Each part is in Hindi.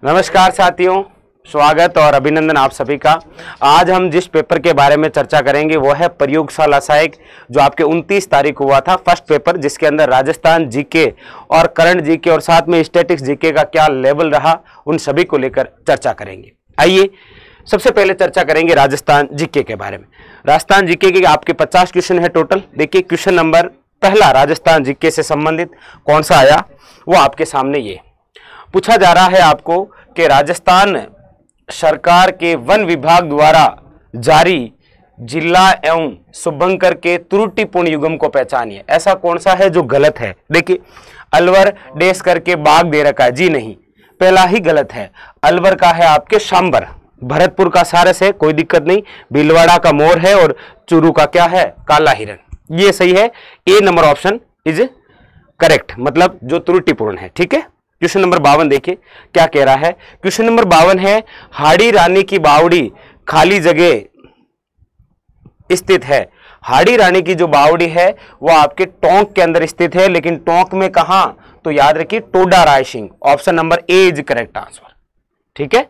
नमस्कार साथियों, स्वागत और अभिनंदन आप सभी का। आज हम जिस पेपर के बारे में चर्चा करेंगे वो है प्रयोगशाला सहायक, जो आपके 29 तारीख को हुआ था फर्स्ट पेपर, जिसके अंदर राजस्थान जीके और करंट जीके और साथ में स्टैटिक्स जीके का क्या लेवल रहा, उन सभी को लेकर चर्चा करेंगे। आइए सबसे पहले चर्चा करेंगे राजस्थान जीके के बारे में। राजस्थान जीके के आपके 50 क्वेश्चन है टोटल। देखिए क्वेश्चन नंबर पहला राजस्थान जीके से संबंधित कौन सा आया, वो आपके सामने ये पूछा जा रहा है आपको कि राजस्थान सरकार के वन विभाग द्वारा जारी जिला एवं शुभंकर के त्रुटिपूर्ण युग्म को पहचानिए। ऐसा कौन सा है जो गलत है? देखिए अलवर डेस करके बाग दे रखा है, जी नहीं, पहला ही गलत है। अलवर का है आपके सांबर, भरतपुर का सारस है, कोई दिक्कत नहीं, भीलवाड़ा का मोर है और चूरू का क्या है, काला हिरन, ये सही है। ए नंबर ऑप्शन इज करेक्ट, मतलब जो त्रुटिपूर्ण है। ठीक है, क्वेश्चन नंबर 52 देखिए क्या कह रहा है। क्वेश्चन नंबर 52 है, हाड़ी रानी की बावड़ी खाली जगह स्थित है। हाड़ी रानी की जो बावड़ी है वो आपके टोंक के अंदर स्थित है, लेकिन टोंक में कहां, तो याद रखिए Toda Rai Singh, option number A is correct answer. ठीक है,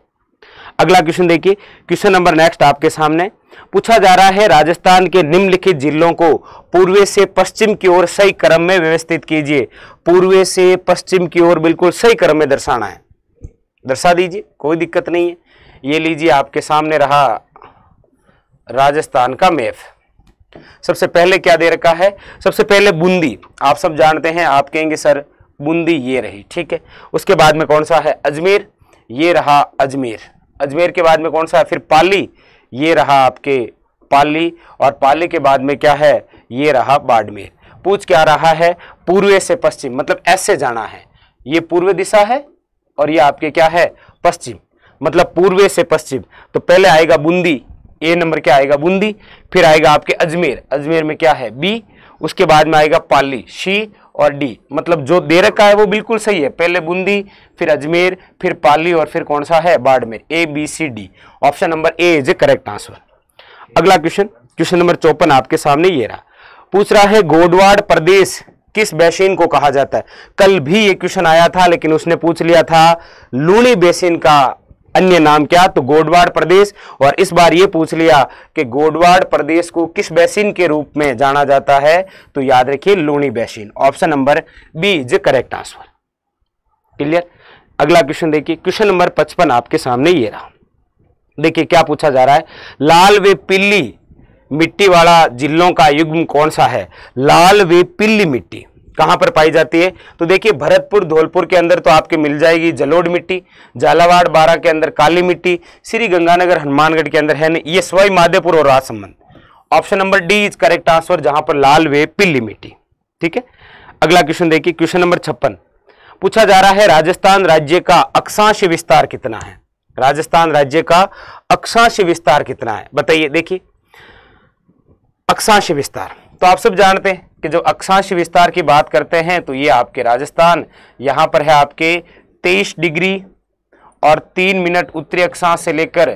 अगला क्वेश्चन देखिए। क्वेश्चन नंबर नेक्स्ट आपके सामने पूछा जा रहा है, राजस्थान के निम्नलिखित जिलों को पूर्व से पश्चिम की ओर सही क्रम में व्यवस्थित कीजिए। पूर्व से पश्चिम की ओर बिल्कुल सही क्रम में दर्शाना है, दर्शा दीजिए, कोई दिक्कत नहीं है। ये लीजिए आपके सामने रहा राजस्थान का मैप। सबसे पहले क्या दे रखा है, सबसे पहले बूंदी, आप सब जानते हैं, आप कहेंगे सर बूंदी ये रही, ठीक है। उसके बाद में कौन सा है, अजमेर, ये रहा अजमेर। अजमेर के बाद में कौन सा है, फिर पाली, ये रहा आपके पाली, और पाली के बाद में क्या है, ये रहा बाड़मेर। पूछ क्या रहा है, पूर्व से पश्चिम, मतलब ऐसे जाना है, ये पूर्व दिशा है और ये आपके क्या है, पश्चिम, मतलब पूर्व से पश्चिम। तो पहले आएगा बूंदी, ए नंबर क्या आएगा, बूंदी, फिर आएगा आपके अजमेर, अजमेर में क्या है, बी, उसके बाद में आएगा पाली, सी और डी, मतलब जो दे रखा है वो बिल्कुल सही है। पहले बूंदी, फिर अजमेर, फिर पाली और फिर कौन सा है, Barmer, A B C D, option number A is a correct answer. अगला क्वेश्चन, क्वेश्चन नंबर 54 आपके सामने ये रहा। पूछ रहा है, गोडवाड़ प्रदेश किस बेसिन को कहा जाता है। कल भी ये क्वेश्चन आया था, लेकिन उसने पूछ लिया था लूणी बेसिन का अन्य नाम क्या, तो गोडवाड़ प्रदेश, और इस बार ये पूछ लिया कि गोडवाड़ प्रदेश को किस बेसिन के रूप में जाना जाता है, तो याद रखिए Luni basin, option number B is correct answer. Clear. अगला क्वेश्चन देखिए, क्वेश्चन नंबर 55 आपके सामने ये रहा। देखिए क्या पूछा जा रहा है, लाल व पीली मिट्टी वाला जिलों का युग्म कौन सा है। लाल व पीली मिट्टी कहां पर पाई जाती है, तो देखिए भरतपुर धौलपुर के अंदर तो आपके मिल जाएगी जलोढ़ मिट्टी, झालावाड़ बारां के अंदर काली मिट्टी, श्री गंगानगर हनुमानगढ़ के अंदर है नहीं, ये सवाई माधोपुर और Rajsamand, option number D is correct answer, जहां पर लाल व पीली मिट्टी। ठीक है, अगला क्वेश्चन देखिए, क्वेश्चन नंबर 56 पूछा जा रहा है, राजस्थान राज्य का अक्षांश विस्तार कितना है। राजस्थान राज्य का अक्षांश विस्तार कितना है, बताइए। देखिए अक्षांश विस्तार तो आप सब जानते हैं कि जो अक्षांश विस्तार की बात करते हैं तो ये आपके राजस्थान यहां पर है आपके 23 डिग्री और 3 मिनट उत्तरी अक्षांश से लेकर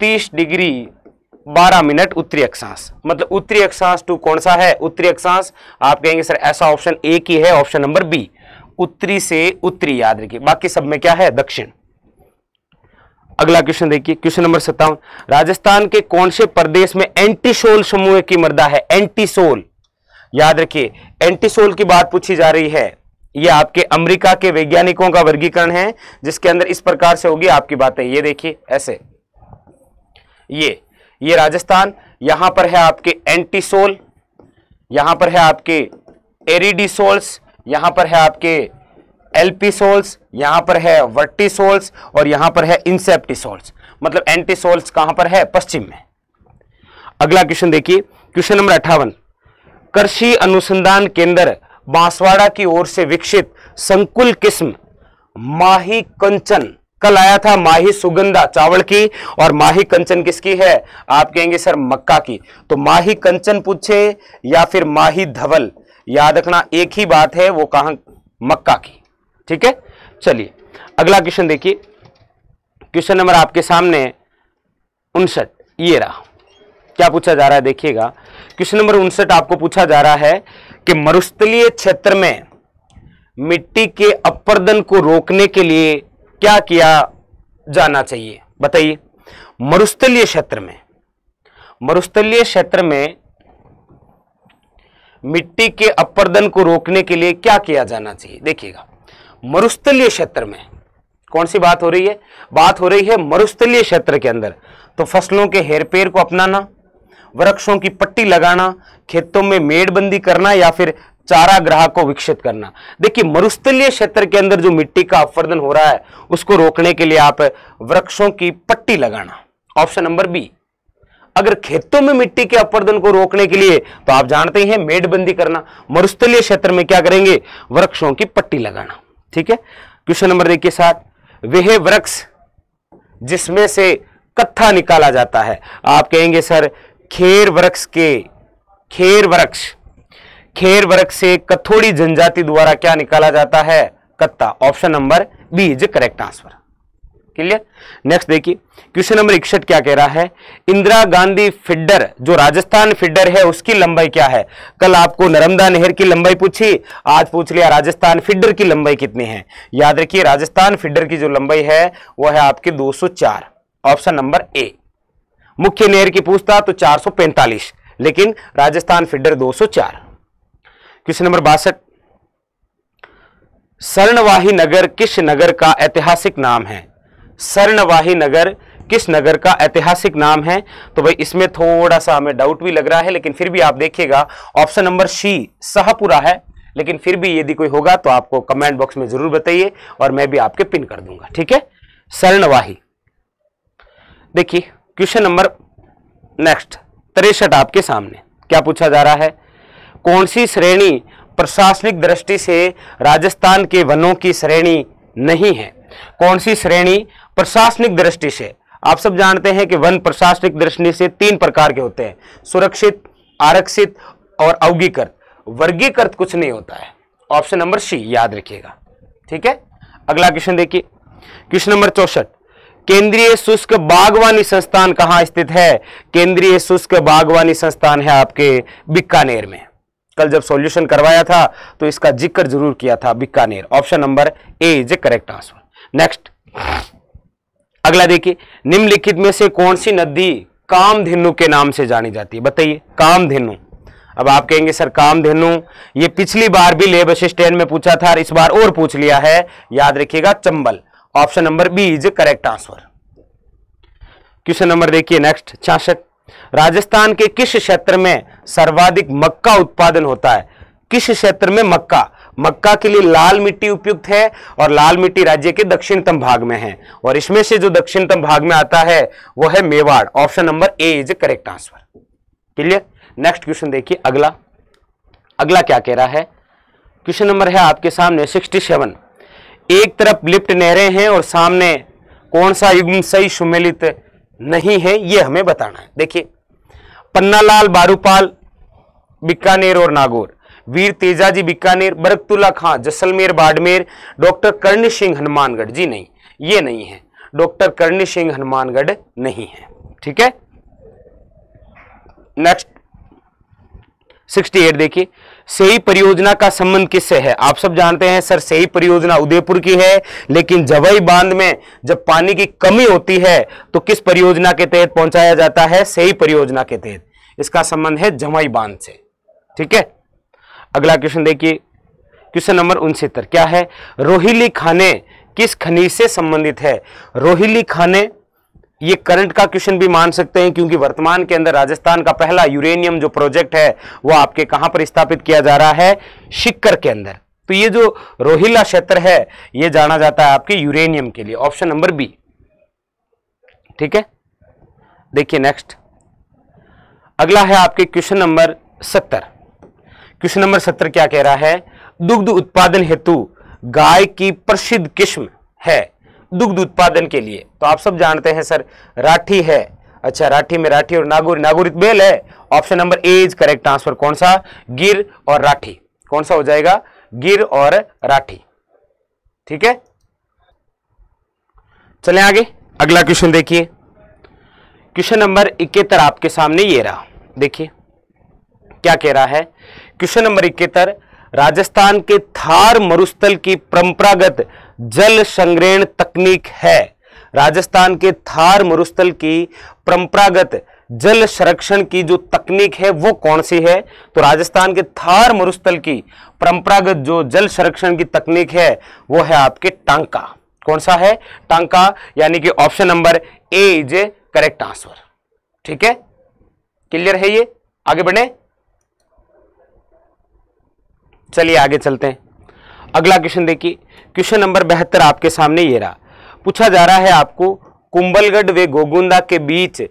30 डिग्री 12 मिनट उत्तरी अक्षांश, मतलब उत्तरी अक्षांश टू कौन सा है, उत्तरी अक्षांश। आप कहेंगे सर ऐसा ऑप्शन एक ही है, ऑप्शन नंबर बी, उत्तरी से उत्तरी, याद रखिए, बाकी सब में क्या है, दक्षिण। अगला क्वेश्चन देखिए, क्वेश्चन नंबर 57, राजस्थान के कौन से प्रदेश में एंटीसोल समूह की मृदा है। एंटीसोल, याद रखिए एंटीसोल की बात पूछी जा रही है। ये आपके अमेरिका के वैज्ञानिकों का वर्गीकरण है, जिसके अंदर इस प्रकार से होगी आपकी बातें। ये देखिए ऐसे, ये राजस्थान, यहां पर है आपके एंटीसोल, यहां पर है आपके एरिडीसोल्स, यहां पर है आपके एल्पीसोल्स, यहां पर है वर्टिसोल्स और यहां पर है इंसेप्टिसोल्स, मतलब एंटीसोल्स कहां पर है, पश्चिम में। अगला क्वेश्चन देखिए, क्वेश्चन नंबर 58, कृषि अनुसंधान केंद्र बांसवाड़ा की ओर से विकसित संकुल किस्म माही कंचन, कल आया था माही सुगंधा चावल की और माही कंचन किसकी है, आप कहेंगे सर मक्का की, तो माही कंचन पूछे या फिर माही धवल, याद रखना एक ही बात है, वो कहां, मक्का की। ठीक है, चलिए अगला क्वेश्चन देखिए, क्वेश्चन नंबर आपके सामने 59 ये रहा। क्या पूछा जा रहा है, देखिएगा क्वेश्चन नंबर 59 आपको पूछा जा रहा है कि मरुस्थलीय क्षेत्र में मिट्टी के अपरदन को रोकने के लिए क्या किया जाना चाहिए? बताइए। मरुस्थलीय क्षेत्र में मिट्टी के अपरदन को रोकने के लिए क्या किया जाना चाहिए? देखिएगा, मरुस्थलीय क्षेत्र में कौन सी बात हो रही है? बात हो रही है मरुस्थलीय क्षेत्र के अंदर तो फसलों के हेरफेर को अपनाना, वृक्षों की पट्टी लगाना, खेतों में मेड़बंदी करना या फिर चारागाह को विकसित करना। देखिए, मरुस्थलीय क्षेत्र के अंदर जो मिट्टी का अपरदन हो रहा है उसको रोकने के लिए आप वृक्षों की पट्टी लगाना, ऑप्शन नंबर बी। अगर खेतों में मिट्टी के अपरदन को रोकने के लिए तो आप जानते हैं मेड़बंदी करना। मरुस्थलीय क्षेत्र में क्या करेंगे? वृक्षों की पट्टी लगाना। ठीक है, क्वेश्चन नंबर देखिए 7, वह वृक्ष जिसमें से कत्था निकाला जाता है। आप कहेंगे सर खेर वृक्ष से कथोड़ी जनजाति द्वारा क्या निकाला जाता है? कत्ता, option number B is correct answer. Clear? Next देखिए, क्वेश्चन नंबर 61 क्या कह रहा है? इंदिरा गांधी फिडर, जो राजस्थान फिडर है उसकी लंबाई क्या है? कल आपको नर्मदा नहर की लंबाई पूछी, आज पूछ लिया राजस्थान फिडर की लंबाई कितनी है। याद रखिए, राजस्थान फिडर की जो लंबाई है वो है आपकी 204, ऑप्शन नंबर ए। मुख्य नहर की पूछता तो 445, लेकिन राजस्थान फिडर 204। क्वेश्चन नंबर 62, स्वर्णवाही नगर किस नगर का ऐतिहासिक नाम है? स्वर्णवाही नगर किस नगर का ऐतिहासिक नाम है? तो भाई इसमें थोड़ा सा हमें डाउट भी लग रहा है, लेकिन फिर भी आप देखिएगा ऑप्शन नंबर सी शाहपुरा है, लेकिन फिर भी यदि कोई होगा तो आपको कमेंट बॉक्स में जरूर बताइए और मैं भी आपके पिन कर दूंगा। ठीक है, स्वर्णवाही। देखिए क्वेश्चन नंबर नेक्स्ट 63 आपके सामने क्या पूछा जा रहा है? कौन सी श्रेणी प्रशासनिक दृष्टि से राजस्थान के वनों की श्रेणी नहीं है? कौन सी श्रेणी प्रशासनिक दृष्टि से? आप सब जानते हैं कि वन प्रशासनिक दृष्टि से 3 प्रकार के होते हैं, सुरक्षित, आरक्षित और अवगीकृत। वर्गीकृत कुछ नहीं होता है, ऑप्शन नंबर सी याद रखिएगा। ठीक है, अगला क्वेश्चन देखिए, क्वेश्चन नंबर 64, केंद्रीय शुष्क बागवानी संस्थान कहां स्थित है? केंद्रीय शुष्क बागवानी संस्थान है आपके बीकानेर में। कल जब सॉल्यूशन करवाया था तो इसका जिक्र जरूर किया था, Bikaner, option number A is correct answer. Next अगला देखिए, निम्नलिखित में से कौन सी नदी कामधेनु के नाम से जानी जाती है? बताइए, कामधेनु। अब आप कहेंगे सर कामधेनु ये पिछली बार भी लेब असिस्टेंट में पूछा था और इस बार और पूछ लिया है, याद रखिएगा Chambal, option number B is correct answer. Question number देखिए नेक्स्ट 66, राजस्थान के किस क्षेत्र में सर्वाधिक मक्का उत्पादन होता है? किस क्षेत्र में मक्का के लिए लाल मिट्टी उपयुक्त है और लाल मिट्टी राज्य के दक्षिणतम भाग में है, और इसमें से जो दक्षिणतम भाग में आता है वो है Mewar, option number A is correct answer. Clear? Next question देखिए, अगला क्या कह रहा है? क्वेश्चन नंबर है आपके सामने 67, एक तरफ लिफ्ट नहरें हैं और सामने कौन सा युग्म सही सुमेलित नहीं है, यह हमें बताना है। देखिए, पन्नालाल बारूपाल बीकानेर और नागौर, वीर तेजाजी बीकानेर, बरकतुल्ला खां जैसलमेर बाड़मेर, डॉक्टर करणी सिंह हनुमानगढ़। जी नहीं, ये नहीं है, डॉक्टर करणी सिंह हनुमानगढ़ नहीं है। ठीक है, नेक्स्ट 68 देखिए, सेई परियोजना का संबंध किससे है? आप सब जानते हैं सर सेई परियोजना उदयपुर की है, लेकिन जवाई बांध में जब पानी की कमी होती है तो किस परियोजना के तहत पहुंचाया जाता है? सेई परियोजना के तहत। इसका संबंध है जवाई बांध से। ठीक है, अगला क्वेश्चन देखिए, क्वेश्चन नंबर 69 क्या है? रोहिली खाने किस खनिज से संबंधित है? रोहिली खाने ये करंट का क्वेश्चन भी मान सकते हैं, क्योंकि वर्तमान के अंदर राजस्थान का पहला यूरेनियम जो प्रोजेक्ट है वो आपके कहां पर स्थापित किया जा रहा है? सिक्कर के अंदर। तो ये जो रोहिला क्षेत्र है ये जाना जाता है आपके यूरेनियम के लिए, ऑप्शन नंबर बी। ठीक है, देखिए नेक्स्ट अगला है आपके क्वेश्चन नंबर 70। क्वेश्चन नंबर 70 क्या कह रहा है? दुग्ध उत्पादन हेतु गाय की प्रसिद्ध किस्म है दुग्ध उत्पादन के लिए। तो आप सब जानते हैं सर राठी है। अच्छा, राठी में राठी और नागौरी बेल है, option number A is correct answer. कौन सा? गिर और राठी। कौन सा हो जाएगा? गिर और राठी। ठीक है, चलें आगे, अगला क्वेश्चन देखिए, क्वेश्चन नंबर 71 आपके सामने ये रहा। देखिए क्या कह रहा है? क्वेश्चन नंबर 71, राजस्थान के थार मरुस्थल की परंपरागत जल संग्रहण तकनीक है। राजस्थान के थार मरुस्थल की परंपरागत जल संरक्षण की जो तकनीक है वो कौन सी है? तो राजस्थान के थार मरुस्थल की परंपरागत जो जल संरक्षण की तकनीक है वो है आपके टांका। कौन सा है? टांका, यानी कि option number A is a correct answer. ठीक है, क्लियर है ये? आगे बढ़े, चलिए आगे चलते हैं। अगला क्वेश्चन देखिए, क्वेश्चन नंबर 72 आपके सामने ये रहा। पूछा जा रहा है आपको, कुंभलगढ़ व गोगुंदा के बीच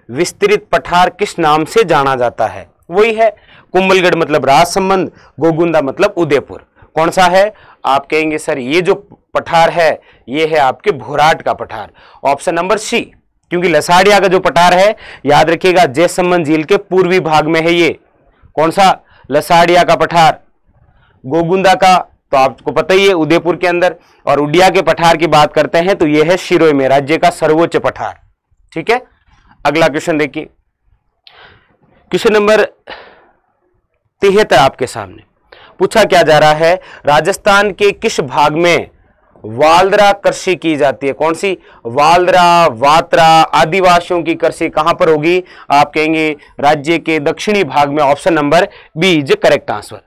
विस्तृत पठार किस नाम से जाना जाता है? वही है, कुंभलगढ़ मतलब राजसमंद, गोगुंदा मतलब उदयपुर। कौन सा है? आप कहेंगे सर ये जो पठार है ये है आपके भोराट का पठार, ऑप्शन नंबर सी। क्योंकि लसाड़िया का जो पठार है याद रखिएगा जयसमंद झील के पूर्वी भाग में है ये। कौन सा? लसाड़िया का पठार। गोगुंदा का तो आपको पता ही है उदयपुर के अंदर, और उडिया के पठार की बात करते हैं तो यह है शिरोई में, राज्य का सर्वोच्च पठार। ठीक है, अगला क्वेश्चन देखिए, क्वेश्चन नंबर 73 आपके सामने। पूछा क्या जा रहा है, राजस्थान के किस भाग में वालद्रा कृषि की जाती है? कौन सी? वालद्रा, वात्रा, आदिवासियों की कृषि कहां पर होगी? आप कहेंगे राज्य के दक्षिणी भाग में, option number B is correct answer.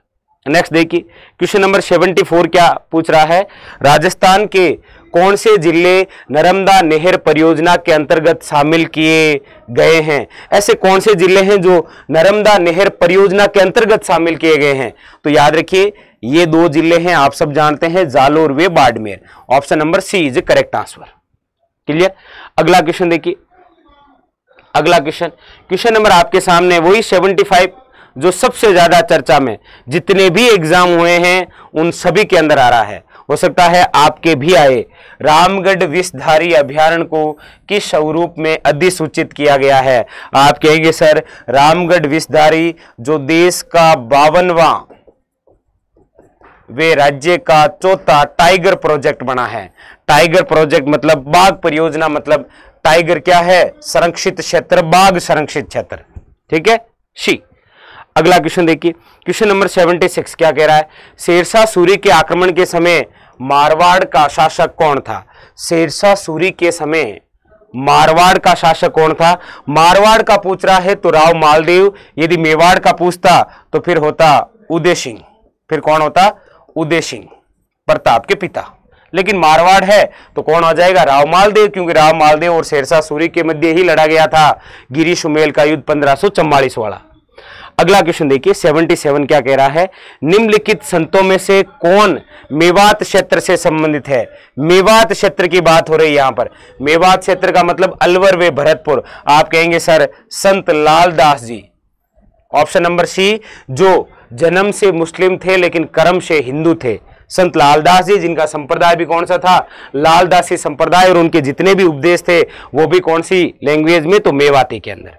Next देखिए, क्वेश्चन नंबर 74 क्या पूछ रहा है, राजस्थान के कौन से जिले नर्मदा नहर परियोजना के अंतर्गत शामिल किए गए हैं? ऐसे कौन से जिले हैं जो नर्मदा नहर परियोजना के अंतर्गत शामिल किए गए हैं? तो याद रखिए ये दो जिले हैं, आप सब जानते हैं, जालोर व Barmer. Option number C is correct answer. Clear? अगला क्वेश्चन देखिए, अगला क्वेश्चन नंबर आपके सामने वही 75 जो सबसे ज्यादा चर्चा में जितने भी एग्जाम हुए हैं उन सभी के अंदर आ रहा है, हो सकता है आपके भी आए। रामगढ़ विषधारी अभयारण्य को किस स्वरूप में अधिसूचित किया गया है? आप कहेंगे सर रामगढ़ विषधारी जो देश का 52वां वे राज्य का चौथा टाइगर प्रोजेक्ट बना है। टाइगर प्रोजेक्ट मतलब बाघ परियोजना, मतलब टाइगर क्या है? संरक्षित क्षेत्र, बाघ संरक्षित क्षेत्र। ठीक है, शी। अगला क्वेश्चन देखिए, क्वेश्चन नंबर 76 क्या कह रहा है, शेरशाह सूरी के आक्रमण के समय मारवाड़ का शासक कौन था? शेरशाह सूरी के समय मारवाड़ का शासक कौन था? मारवाड़ का पूछ रहा है तो राव मालदेव, यदि मेवाड़ का पूछता तो फिर होता उदय सिंह। फिर कौन होता? उदय सिंह, प्रताप के पिता। लेकिन मारवाड़ है तो कौन हो जाएगा? राव मालदेव, क्योंकि राव मालदेव और शेरशाह सूरी के मध्य ही लड़ा गया था गिरी सुमेल का युद्ध 1544 वाला। अगला क्वेश्चन देखिए 77 क्या कह रहा है, निम्नलिखित संतों में से कौन मेवात क्षेत्र से संबंधित है? मेवात क्षेत्र की बात हो रही है यहां पर। मेवात क्षेत्र का मतलब अलवर व भरतपुर। आप कहेंगे सर संत लालदास जी, ऑप्शन नंबर सी, जो जन्म से मुस्लिम थे लेकिन कर्म से हिंदू थे। संत लालदास जी, जिनका संप्रदाय भी कौन सा था? लालदासी संप्रदाय, और उनके जितने भी उपदेश थे वो भी कौन सी लैंग्वेज में? तो मेवाती के अंदर।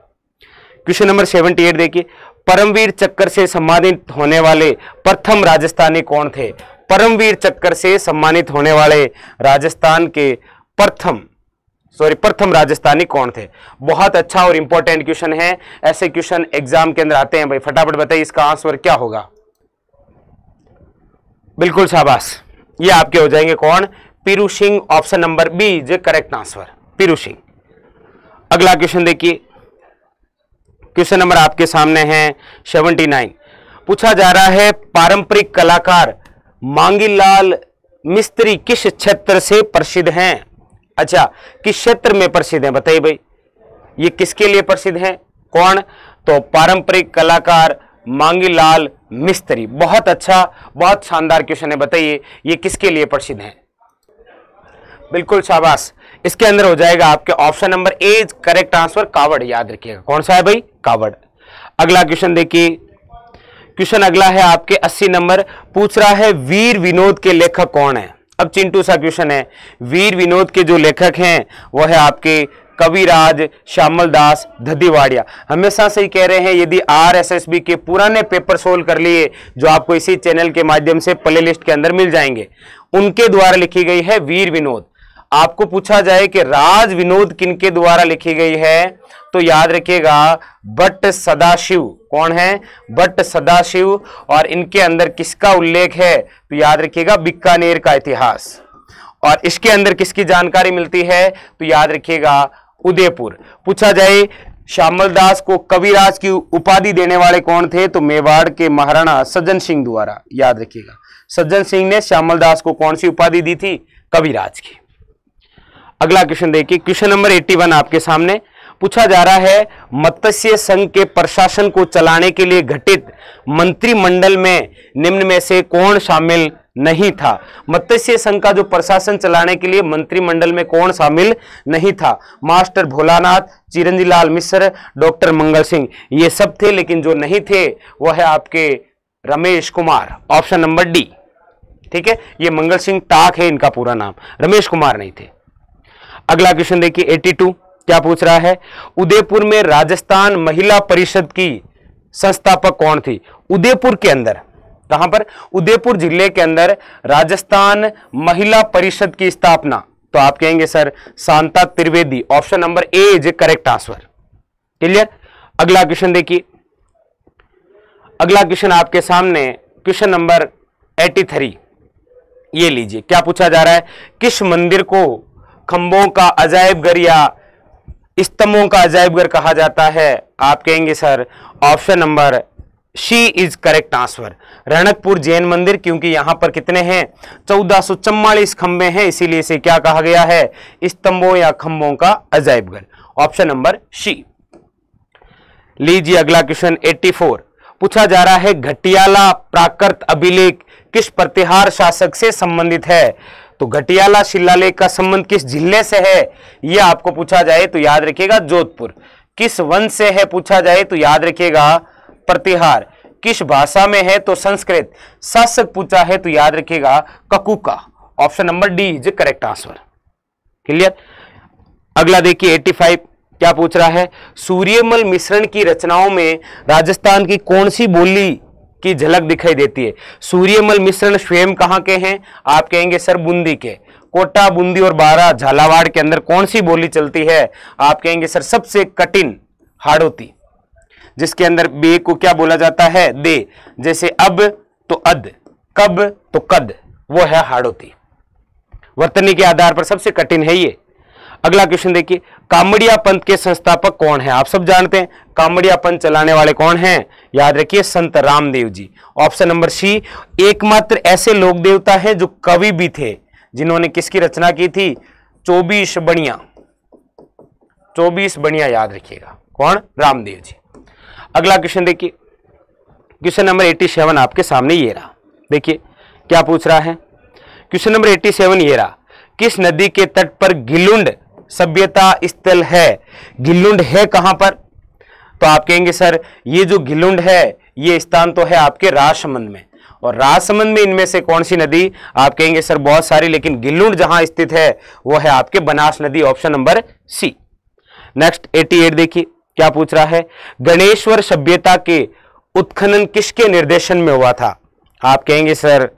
क्वेश्चन नंबर 78 देखिए, परमवीर चक्र से सम्मानित होने वाले प्रथम राजस्थानी कौन थे? परमवीर चक्र से सम्मानित होने वाले राजस्थान के प्रथम राजस्थानी कौन थे? बहुत अच्छा और इंपॉर्टेंट क्वेश्चन है, ऐसे क्वेश्चन एग्जाम के अंदर आते हैं भाई। फटाफट बताइए इसका आंसर क्या होगा? बिल्कुल शाबाश, ये आपके हो जाएंगे कौन? Piru Singh, option number B is correct answer, Piru Singh. अगला क्वेश्चन देखिए, क्वेश्चन नंबर आपके सामने है 79। पूछा जा रहा है पारंपरिक कलाकार मांगीलाल मिस्त्री किस क्षेत्र से प्रसिद्ध हैं? अच्छा, किस क्षेत्र में प्रसिद्ध हैं बताइए भाई, ये किसके लिए प्रसिद्ध हैं? कौन? तो पारंपरिक कलाकार मांगीलाल मिस्त्री। बहुत अच्छा, बहुत शानदार क्वेश्चन है, बताइए ये किसके लिए प्रसिद्ध हैं? बिल्कुल शाबाश, इसके अंदर हो जाएगा आपके ऑप्शन नंबर ए करेक्ट आंसर, कावड़। याद रखिएगा कौन सा है भाई? कावड़। अगला क्वेश्चन देखिए, क्वेश्चन अगला है आपके 80 नंबर। पूछ रहा है वीर विनोद के लेखक कौन है? अब चिंटू सा क्वेश्चन है। वीर विनोद के जो लेखक हैं वो है आपके कविराज श्यामल दास धदीवाड़िया। हमेशा से ही कह रहे हैं, यदि RSSB के पुराने पेपर सोल्व कर लिए जो आपको इसी चैनल के माध्यम से प्ले लिस्ट के अंदर मिल जाएंगे, उनके द्वारा लिखी गई है वीर विनोद। आपको पूछा जाए कि राज विनोद किनके द्वारा लिखी गई है, तो याद रखिएगा भट्ट सदाशिव। कौन है? भट्ट सदाशिव। और इनके अंदर किसका उल्लेख है? तो याद रखिएगा बीकानेर का इतिहास। और इसके अंदर किसकी जानकारी मिलती है, तो याद रखिएगा उदयपुर। पूछा जाए श्यामल दास को कविराज की उपाधि देने वाले कौन थे, तो मेवाड़ के महाराणा सज्जन सिंह द्वारा। याद रखिएगा सज्जन सिंह ने श्यामल दास को कौन सी उपाधि दी थी, कविराज की। अगला क्वेश्चन देखिए, क्वेश्चन नंबर 81 आपके सामने पूछा जा रहा है, मत्स्य संघ के प्रशासन को चलाने के लिए गठित मंत्रिमंडल में निम्न में से कौन शामिल नहीं था। मत्स्य संघ का जो प्रशासन चलाने के लिए मंत्रिमंडल में कौन शामिल नहीं था, मास्टर भोलानाथ, चिरंजीव लाल मिश्र, डॉक्टर मंगल सिंह, ये सब थे, लेकिन जो नहीं थे वो है आपके Ramesh Kumar, option number D. ठीक है, ये मंगल सिंह टाक है इनका पूरा नाम, रमेश कुमार नहीं थे। अगला क्वेश्चन देखिए 82 क्या पूछ रहा है, उदयपुर में राजस्थान महिला परिषद की संस्थापक कौन थी। उदयपुर के अंदर, कहां पर, उदयपुर जिले के अंदर राजस्थान महिला परिषद की स्थापना, तो आप कहेंगे sir Shanta Trivedi, option number A is correct answer. Clear. अगला क्वेश्चन देखिए, अगला क्वेश्चन आपके सामने क्वेश्चन नंबर 83, ये लीजिए क्या पूछा जा रहा है, किस मंदिर को खंभों का अजायबघर या स्तंभों का अजायबघर कहा जाता है। आप कहेंगे sir option number C is correct answer, Ranakpur Jain मंदिर, क्योंकि यहां पर कितने हैं 1444 खंभे हैं, इसीलिए इसे क्या कहा गया है, स्तंभों या खंभों का अजायबघर, ऑप्शन नंबर सी। लीजिए अगला क्वेश्चन 84 पूछा जा रहा है, घटियाला प्राकृत अभिलेख किस प्रतिहार शासक से संबंधित है। तो घटियाला शिलालेख का संबंध किस जिले से है, यह आपको पूछा जाए तो याद रखिएगा जोधपुर। किस वंश से है पूछा जाए तो याद रखिएगा प्रतिहार। किस भाषा में है तो संस्कृत। शासक पूछा है तो याद रखिएगा ककुका, option number D is correct answer. Clear. अगला देखिए 85 क्या पूछ रहा है, सूर्यमल मिश्रण की रचनाओं में राजस्थान की कौन सी बोली की झलक दिखाई देती है। सूर्यमल मिश्रण स्वयं कहां के हैं, आप कहेंगे सर बूंदी के। कोटा, बूंदी और बारा, झालावाड़ के अंदर कौन सी बोली चलती है, आप कहेंगे सर सबसे कठिन हाड़ौती, जिसके अंदर बे को क्या बोला जाता है, दे, जैसे अब तो अद, कब तो कद, वो है हाड़ौती। वर्तनी के आधार पर सबसे कठिन है ये। अगला क्वेश्चन देखिए, कामड़िया पंथ के संस्थापक कौन है। आप सब जानते हैं कामड़िया पंथ चलाने वाले कौन हैं, याद रखिए संत रामदेव जी, ऑप्शन नंबर सी। एकमात्र ऐसे लोक देवता हैं जो कवि भी थे, जिन्होंने किसकी रचना की थी, 24 बणिया, 24 बणिया याद रखिएगा, कौन, रामदेव जी। अगला क्वेश्चन देखिए, क्वेश्चन नंबर 87 आपके सामने ये रहा। देखिए क्या पूछ रहा है, क्वेश्चन नंबर 87 ये रहा, किस नदी के तट पर गिलुंड सभ्यता स्थल है। गिलुंड है कहां पर, तो आप कहेंगे सर ये जो गिलुंड है ये स्थान तो है आपके राजसमंद में, और राजसमंद में इनमें से कौन सी नदी, आप कहेंगे सर बहुत सारी, लेकिन गिलुंड जहां स्थित है वो है आपके बनास नदी, ऑप्शन नंबर सी। नेक्स्ट 88 देखिए क्या पूछ रहा है, गणेश्वर सभ्यता के उत्खनन किसके निर्देशन में हुआ था। आप कहेंगे सर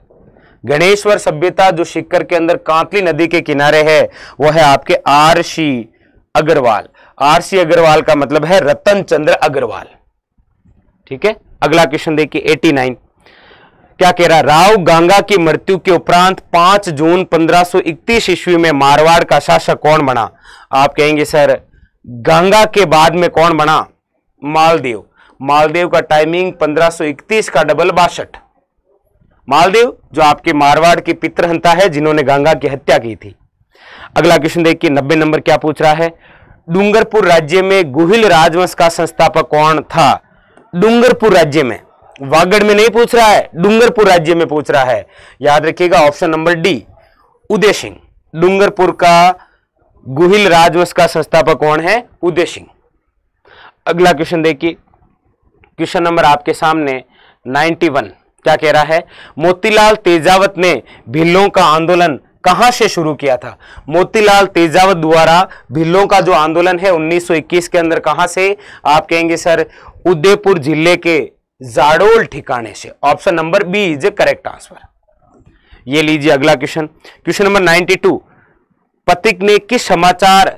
गणेश्वर सभ्यता जो सीकर के अंदर कांतली नदी के किनारे है वो है आपके आर.सी. अग्रवाल। आर.सी. अग्रवाल का मतलब है रतन चंद्र अग्रवाल। ठीक है। अगला क्वेश्चन देखिए 89 क्या कह रहा, राव गांगा की मृत्यु के उपरांत 5 जून 1531 ईस्वी में मारवाड़ का शासक कौन बना। आप कहेंगे सर गंगा के बाद में कौन बना, मालदेव। मालदेव का टाइमिंग 1531 का डबल 62। मालदेव जो आपके मारवाड़ के पितृहंता है जिन्होंने गंगा की हत्या की थी। अगला क्वेश्चन देखिए 90 नंबर क्या पूछ रहा है, डूंगरपुर राज्य में गुहिल राजवंश का संस्थापक कौन था। डूंगरपुर राज्य में, वागड़ में नहीं पूछ रहा है, डूंगरपुर राज्य में पूछ रहा है, याद रखिएगा option number D Uday Singh. Dungarpur का गुहिल राजवंश का संस्थापक कौन है, उदय सिंह। अगला क्वेश्चन देखिए, क्वेश्चन नंबर आपके सामने 91 क्या कह रहा है, मोतीलाल तेजावत ने भिल्लों का आंदोलन कहां से शुरू किया था। मोतीलाल तेजावत द्वारा भिल्लों का जो आंदोलन है 1921 के अंदर कहां से, आप कहेंगे सर उदयपुर जिले के जाडोल ठिकाने से, option number B is a correct answer. ये लीजिए अगला क्वेश्चन, क्वेश्चन नंबर 92 पथिक ने किस समाचार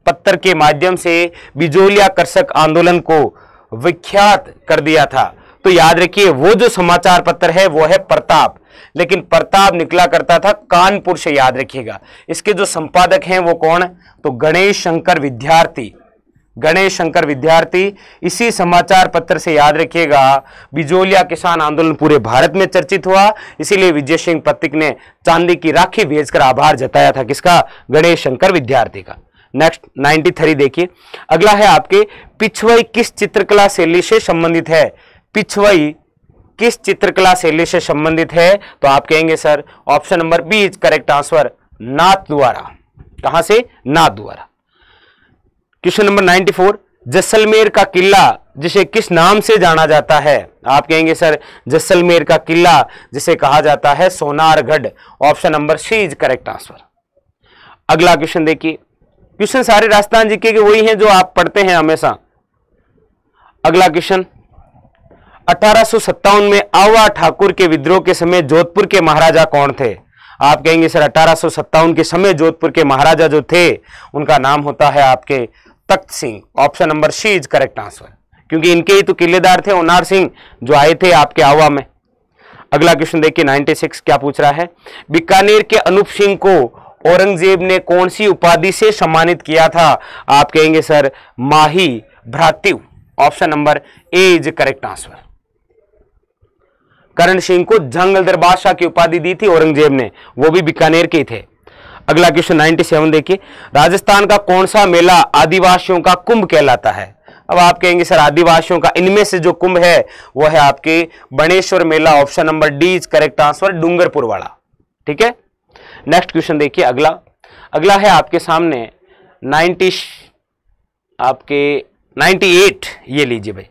पत्र के माध्यम से बिजोलिया कर्षक आंदोलन को विख्यात कर दिया था। तो याद रखिए वो जो समाचार पत्र है वो है प्रताप। लेकिन प्रताप निकला करता था कानपुर से, याद रखिएगा। इसके जो संपादक हैं वो कौन? तो गणेश शंकर विद्यार्थी, गणेश शंकर विद्यार्थी। इसी समाचार पत्र से, याद रखिएगा, बिजोलिया किसान आंदोलन पूरे भारत में चर्चित हुआ, इसीलिए विजय सिंह पथिक ने चांदी की राखी भेजकर आभार जताया था। किसका? गणेश शंकर विद्यार्थी का। नेक्स्ट 93 देखिए, अगला है आपके पिछवई किस चित्रकला शैली से संबंधित है? पिछवई किस चित्रकला शैली से संबंधित है? तो आप कहेंगे sir option number B is correct answer, Nathdwara. कहां से? नाथ द्वारा। क्वेश्चन नंबर 94, जैसलमेर का किला जिसे किस नाम से जाना जाता है? आप कहेंगे सर जैसलमेर का किला जिसे कहा जाता है Sonargarh. Option number C is correct answer. अगला क्वेश्चन देखिए, क्वेश्चन सारे राजस्थान जीके के वही हैं जो आप पढ़ते हैं हमेशा। अगला क्वेश्चन, 1857 में आवा ठाकुर के विद्रोह के समय जोधपुर के महाराजा कौन थे? आप कहेंगे सर 1857 के समय जोधपुर के महाराजा जो थे उनका नाम होता है आपके Takht Singh. Option number C is correct answer, क्योंकि इनके ही तो किलेदार थे ओनार सिंह जो आए थे आपके आवा में। अगला क्वेश्चन देखिए 96 क्या पूछ रहा है, बीकानेर के अनूप सिंह को औरंगजेब ने कौन सी उपाधि से सम्मानित किया था? आप कहेंगे सर माही भ्रातृ। Option number A is correct answer. Karan Singh को जंगलदर बादशाह की उपाधि दी थी औरंगजेब ने, वो भी बीकानेर के थे। अगला क्वेश्चन 97 देखिए, राजस्थान का कौन सा मेला आदिवासियों का कुंभ कहलाता है? अब आप कहेंगे सर आदिवासियों का इनमें से जो कुंभ है वो है आपके Baneshwar Mela. Option number D is correct answer, Dungarpur वाला। ठीक है, नेक्स्ट क्वेश्चन देखिए। अगला है आपके सामने 98, ये लीजिए भाई।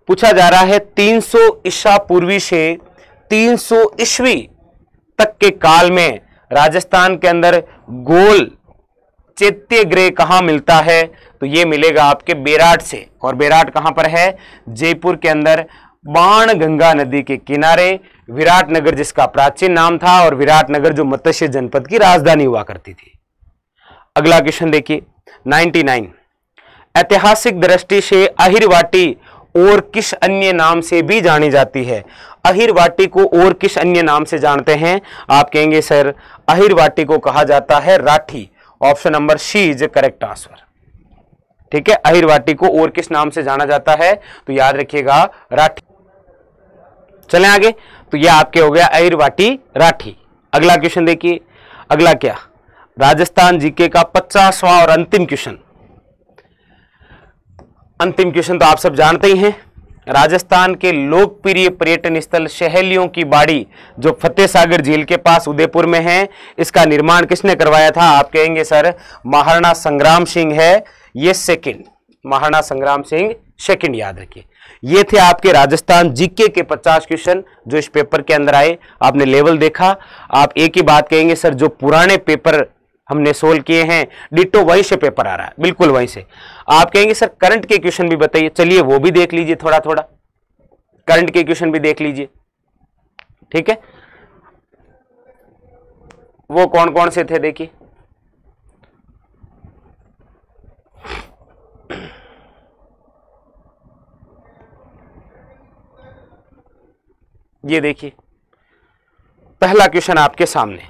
पूछा जा रहा है 300 ईसा पूर्वी से 300 ईस्वी तक के काल में राजस्थान के अंदर गोल चैत्य ग्रह कहां मिलता है? तो ये मिलेगा आपके बेराट से, और बेराट कहां पर है? जयपुर के अंदर बाण गंगा नदी के किनारे, विराटनगर जिसका प्राचीन नाम था, और विराटनगर जो मत्स्य जनपद की राजधानी हुआ करती थी। अगला क्वेश्चन देखिए 99, ऐतिहासिक दृष्टि से अहिरवाटी और किस अन्य नाम से भी जानी जाती है? अहिरवाटी को और किस अन्य नाम से जानते हैं? आप कहेंगे सर अहिरवाटी को कहा जाता है Rathi. Option number C is correct answer. ठीक है, अहिरवाटी को और किस नाम से जाना जाता है? तो याद रखिएगा राठी। चलें आगे, तो यह आपके हो गया अहिरवाटी राठी। अगला क्वेश्चन देखिए, अगला क्या? राजस्थान जीके का 50वां और अंतिम क्वेश्चन। अंतिम क्वेश्चन तो आप सब जानते ही हैं। राजस्थान के लोकप्रिय पर्यटन स्थल सहेलियों की बाड़ी जो फतेह सागर झील के पास उदयपुर में है, इसका निर्माण किसने करवाया था? आप कहेंगे सर महाराणा संग्राम सिंह है, ये सेकंड, महाराणा संग्राम सिंह सेकंड, याद रखिए। ये थे आपके राजस्थान जीके के 50 क्वेश्चन जो इस पेपर के अंदर आए। आपने लेवल देखा, आप एक ही बात कहेंगे सर जो पुराने पेपर हमने सोल्व किए हैं डिटो वहीं से पेपर आ रहा है, बिल्कुल वहीं से। आप कहेंगे सर करंट के क्वेश्चन भी बताइए, चलिए वो भी देख लीजिए, थोड़ा थोड़ा करंट के क्वेश्चन भी देख लीजिए। ठीक है, वो कौन कौन से थे देखिए। ये देखिए पहला क्वेश्चन आपके सामने,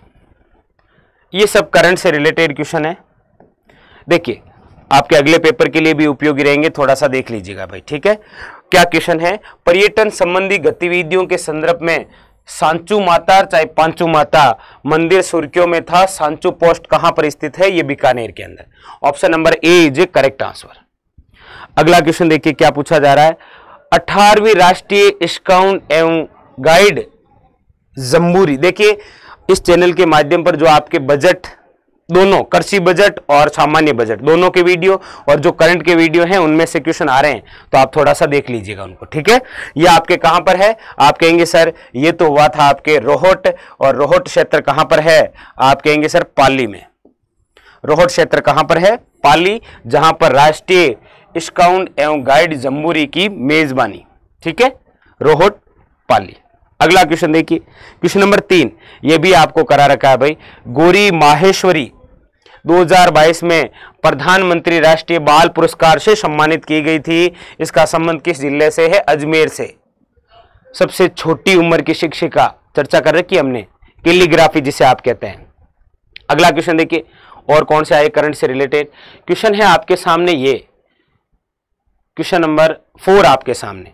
ये सब करंट से रिलेटेड क्वेश्चन है। देखिए आपके अगले पेपर के लिए भी उपयोगी रहेंगे, थोड़ा सा देख लीजिएगा भाई। ठीक है, क्या क्वेश्चन है? पर्यटन संबंधी गतिविधियों के संदर्भ में सांचू माता चाहे पांचू माता मंदिर सुर्खियों में था। सांचू पोस्ट कहां पर स्थित है? ये बीकानेर के अंदर। Option number A is correct answer. अगला क्वेश्चन देखिए क्या पूछा जा रहा है। 18वीं राष्ट्रीय स्काउट एवं गाइड जम्बूरी, देखिए इस चैनल के माध्यम पर जो आपके बजट दोनों कृषि बजट और सामान्य बजट दोनों के वीडियो और जो करंट के वीडियो हैं उनमें से क्वेश्चन आ रहे हैं, तो आप थोड़ा सा देख लीजिएगा उनको। ठीक है, ये आपके कहां पर है? आप कहेंगे सर ये तो हुआ था आपके रोहट, और रोहट क्षेत्र कहां पर है? आप कहेंगे सर पाली में। रोहट क्षेत्र कहां पर है? पाली, जहां पर राष्ट्रीय स्काउट एवं गाइड जम्बूरी की मेजबानी। ठीक है, रोहट पाली। अगला क्वेश्चन देखिए, क्वेश्चन नंबर 3, ये भी आपको करा रखा है भाई। गौरी माहेश्वरी 2022 में प्रधानमंत्री राष्ट्रीय बाल पुरस्कार से सम्मानित की गई थी। इसका संबंध किस जिले से है? अजमेर से। सबसे छोटी उम्र की शिक्षिका चर्चा कर रखी हमने, कैलीग्राफी जिसे आप कहते हैं। अगला क्वेश्चन देखिए, और कौन से आए करंट से रिलेटेड क्वेश्चन है आपके सामने। ये क्वेश्चन नंबर 4 आपके सामने।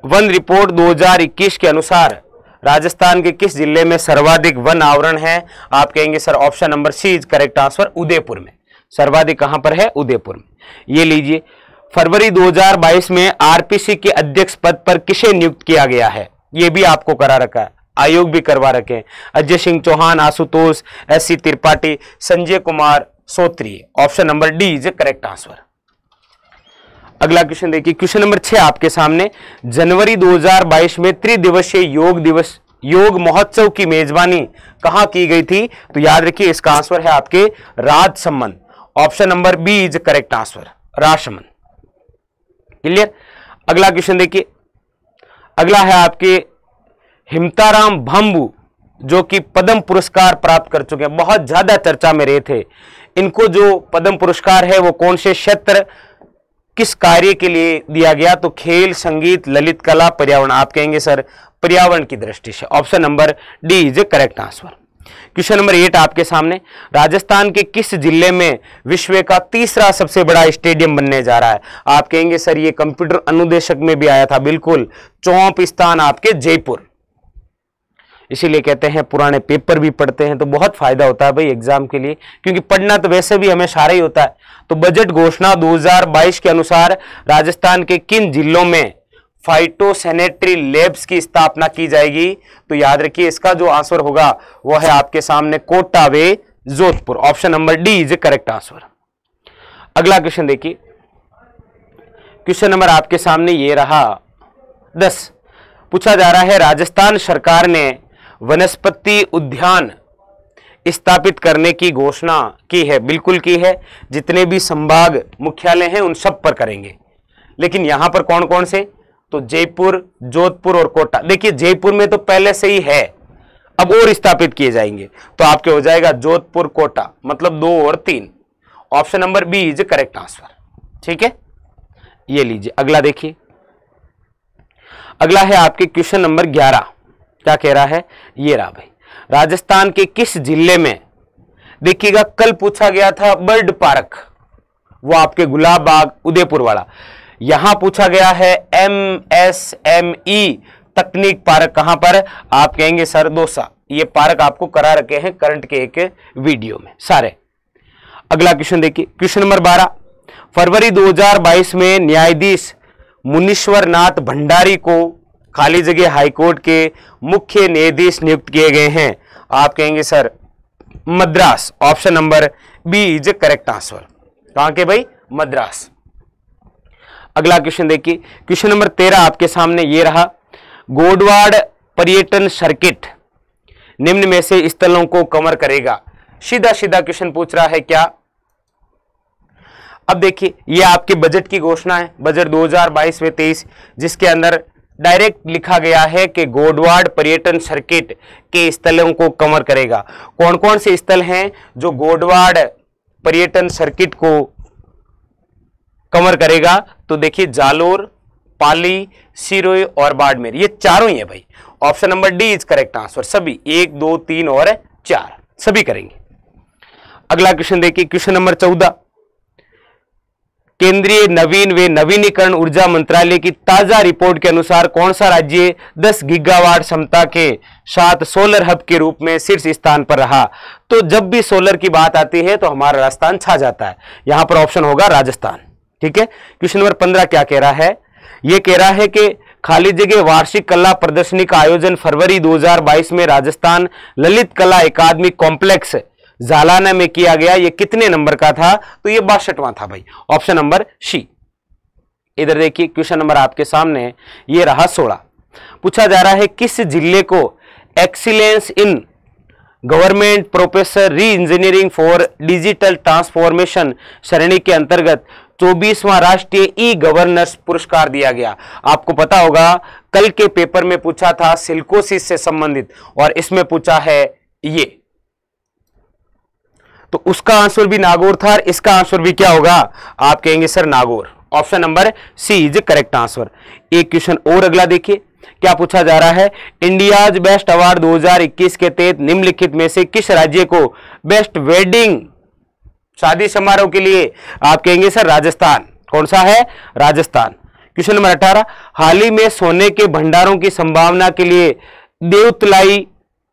वन रिपोर्ट 2021 के अनुसार राजस्थान के किस जिले में सर्वाधिक वन आवरण है? आप कहेंगे sir option number C is correct answer, Udaipur में। सर्वाधिक कहां पर है? उदयपुर में। ये लीजिए, फरवरी 2022 में आरपीसी के अध्यक्ष पद पर किसे नियुक्त किया गया है? ये भी आपको करा रखा है, आयोग भी करवा रखे हैं। Ajay Singh Chauhan, Ashutosh, SC Tripathi, Sanjay Kumar Sotri. Option number D is correct answer. अगला क्वेश्चन देखिए, क्वेश्चन नंबर 6 आपके सामने। जनवरी 2022 में त्रिदिवसीय योग महोत्सव की मेजबानी कहां की गई थी? तो याद रखिए इसका आंसर है आपके Rajsamand. Option number B is correct answer, Rajsamand. Clear. अगला क्वेश्चन देखिए, अगला है आपके हिमताराम भंबू, जो कि पद्म पुरस्कार प्राप्त कर चुके हैं, बहुत ज्यादा चर्चा में रहे थे। इनको जो पद्म पुरस्कार है वो कौन से क्षेत्र, किस कार्य के लिए दिया गया? तो खेल, संगीत, ललित कला, पर्यावरण। आप कहेंगे सर पर्यावरण की दृष्टि से। Option number D is a correct answer. Question number 8 आपके सामने। राजस्थान के किस जिले में विश्व का तीसरा सबसे बड़ा स्टेडियम बनने जा रहा है? आप कहेंगे सर ये कंप्यूटर अनुदेशक में भी आया था, बिल्कुल। 4वां स्थान आपके जयपुर। इसीलिए कहते हैं पुराने पेपर भी पढ़ते हैं तो बहुत फायदा होता है भाई एग्जाम के लिए, क्योंकि पढ़ना तो वैसे भी हमें सारा ही होता है। तो बजट घोषणा 2022 के अनुसार राजस्थान के किन जिलों में फाइटोसैनिटरी लैब्स की स्थापना की जाएगी? तो याद रखिए इसका जो आंसर होगा वो है आपके सामने कोटा व Jodhpur. Option number D is correct answer. अगला क्वेश्चन देखिए, क्वेश्चन नंबर आपके सामने ये रहा 10। पूछा जा रहा है राजस्थान सरकार ने वनस्पति उद्यान स्थापित करने की घोषणा की है। बिल्कुल की है, जितने भी संभाग मुख्यालय हैं उन सब पर करेंगे। लेकिन यहां पर कौन कौन से? तो जयपुर, जोधपुर और कोटा। देखिए जयपुर में तो पहले से ही है, अब और स्थापित किए जाएंगे, तो आपके हो जाएगा जोधपुर, कोटा, मतलब 2 और 3। Option number B is correct answer. ठीक है, ये लीजिए। अगला देखिए, अगला है आपके क्वेश्चन नंबर 11। क्या कह रहा है? ये रहा भाई, राजस्थान के किस जिले में, देखिएगा कल पूछा गया था बर्ड पार्क, वो आपके गुलाब बाग उदयपुर वाला। यहां पूछा गया है MSME तकनीक पार्क, कहां पर? आप कहेंगे सर दौसा। ये पार्क आपको करा रखे हैं करंट के एक वीडियो में सारे। अगला क्वेश्चन देखिए, क्वेश्चन नंबर 12। फरवरी 2022 में न्यायाधीश मुनीश्वर नाथ भंडारी को खाली जगह हाईकोर्ट के मुख्य न्यायाधीश नियुक्त किए गए हैं। आप कहेंगे sir Madras. Option number B is correct answer. कहां के भाई? मद्रास। अगला क्वेश्चन देखिए, क्वेश्चन नंबर 13 आपके सामने ये रहा। गोडवाड़ पर्यटन सर्किट निम्न में से स्थलों को कवर करेगा। सीधा सीधा क्वेश्चन पूछ रहा है क्या? अब देखिए ये आपके बजट की घोषणा है, बजट 2022 में 23, जिसके अंदर डायरेक्ट लिखा गया है कि गोडवाड़ पर्यटन सर्किट के स्थलों को कवर करेगा। कौन कौन से स्थल हैं जो गोडवाड़ पर्यटन सर्किट को कवर करेगा? तो देखिए जालोर, पाली, सिरोही और बाड़मेर, ये चारों ही है भाई। Option number D is correct answer. सभी 1, 2, 3 और 4 सभी करेंगे। अगला क्वेश्चन देखिए, क्वेश्चन नंबर 14। केंद्रीय नवीन व नवीनीकरण ऊर्जा मंत्रालय की ताजा रिपोर्ट के अनुसार कौन सा राज्य 10 गीगावाट क्षमता के साथ सोलर हब के रूप में शीर्ष स्थान पर रहा? तो जब भी सोलर की बात आती है तो हमारा राजस्थान छा जाता है। यहां पर ऑप्शन होगा राजस्थान। ठीक है, क्वेश्चन नंबर 15 क्या कह रहा है? यह कह रहा है कि खाली जगह वार्षिक कला प्रदर्शनी का आयोजन फरवरी 2022 में राजस्थान ललित कला अकादमी कॉम्प्लेक्स जालाना में किया गया। ये कितने नंबर का था? तो ये 62वां था भाई। Option number C. इधर देखिए क्वेश्चन नंबर आपके सामने ये रहा 16। पूछा जा रहा है किस जिले को एक्सीलेंस इन गवर्नमेंट प्रोफेसर री इंजीनियरिंग फॉर डिजिटल ट्रांसफॉर्मेशन श्रेणी के अंतर्गत 24वां राष्ट्रीय ई गवर्नेंस पुरस्कार दिया गया? आपको पता होगा कल के पेपर में पूछा था सिलिकोसिस से संबंधित, और इसमें पूछा है ये, तो उसका आंसर भी नागौर था और इसका आंसर भी क्या होगा? आप कहेंगे sir Nagaur. Option number C is correct answer. एक क्वेश्चन और अगला देखिए, क्या पूछा जा रहा है, इंडियाज बेस्ट अवार्ड 2021 के तहत निम्नलिखित में से किस राज्य को बेस्ट वेडिंग शादी समारोह के लिए आप कहेंगे सर राजस्थान, कौन सा है, राजस्थान। क्वेश्चन नंबर 18, हाल ही में सोने के भंडारों की संभावना के लिए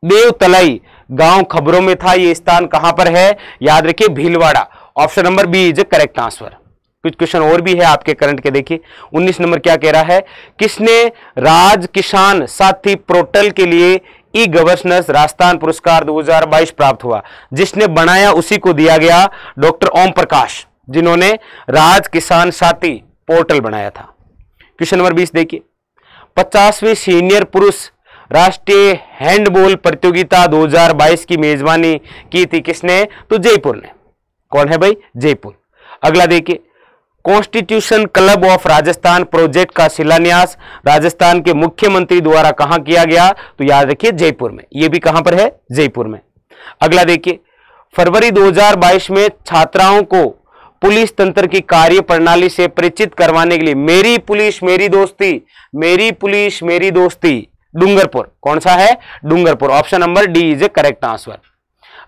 देवतलाई गांव खबरों में था, यह स्थान कहां पर है, याद रखिए Bhilwara. Option number B is correct answer. कुछ क्वेश्चन और भी है आपके करंट के, देखिए 19 नंबर क्या कह रहा है, किसने राज किसान साथी पोर्टल के लिए ई गवर्नेंस राजस्थान पुरस्कार 2022 प्राप्त हुआ, जिसने बनाया उसी को दिया गया डॉक्टर ओम प्रकाश, जिन्होंने राज किसान साथी पोर्टल बनाया था। क्वेश्चन नंबर 20 देखिए, 50वीं सीनियर पुरुष राष्ट्रीय हैंडबॉल प्रतियोगिता 2022 की मेजबानी की थी किसने, तो जयपुर ने। कौन है भाई, जयपुर। अगला देखिए, constitution club of Rajasthan project का शिलान्यास राजस्थान के मुख्यमंत्री द्वारा कहां किया गया, तो याद रखिए जयपुर में। यह भी कहां पर है, जयपुर में। अगला देखिए, फरवरी 2022 में छात्राओं को पुलिस तंत्र की कार्य प्रणाली से परिचित करवाने के लिए मेरी पुलिस मेरी दोस्ती, मेरी पुलिस मेरी दोस्ती डूंगरपुर, कौन सा है, Dungarpur. Option number D is a correct answer.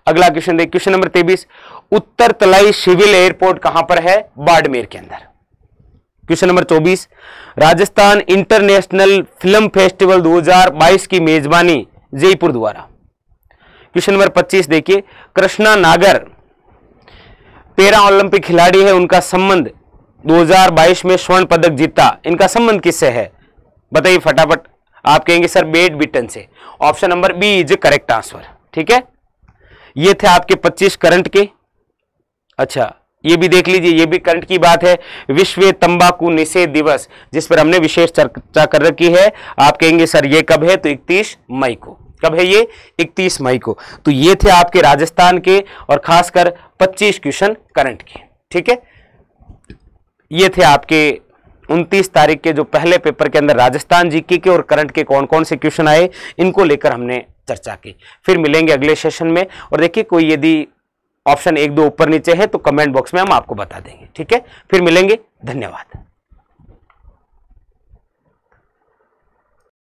अगला क्वेश्चन देखिए, क्वेश्चन नंबर 23, उत्तर तलाई सिविल एयरपोर्ट कहां पर है, बाड़मेर के अंदर। Question number 24, Rajasthan international film festival 2022 की मेजबानी जयपुर द्वारा। क्वेश्चन नंबर 25 देखिए, कृष्णा नागर पैरा ओलंपिक खिलाड़ी है, उनका संबंध 2022 में स्वर्ण पदक जीता, इनका संबंध किससे है, बताइए फटाफट। आप कहेंगे सर बैडमिंटन से। Option number B is correct answer. ठीक है, ये थे आपके 25 करंट के। अच्छा, ये भी देख लीजिए, ये भी करंट की बात है, विश्व तंबाकू निषेध दिवस, जिस पर हमने विशेष चर्चा कर रखी है। आप कहेंगे सर ये कब है, तो 31 मई को। कब है ये, 31 मई को। तो ये थे आपके राजस्थान के और खासकर 25 क्वेश्चन करंट के। ठीक है, ये थे आपके 29 तारीख के जो पहले पेपर के अंदर राजस्थान जीके के और करंट के कौन कौन से क्वेश्चन आए, इनको लेकर हमने चर्चा की। फिर मिलेंगे अगले सेशन में। और देखिए कोई यदि ऑप्शन 1 2 ऊपर नीचे है तो कमेंट बॉक्स में हम आपको बता देंगे। ठीक है, फिर मिलेंगे, धन्यवाद।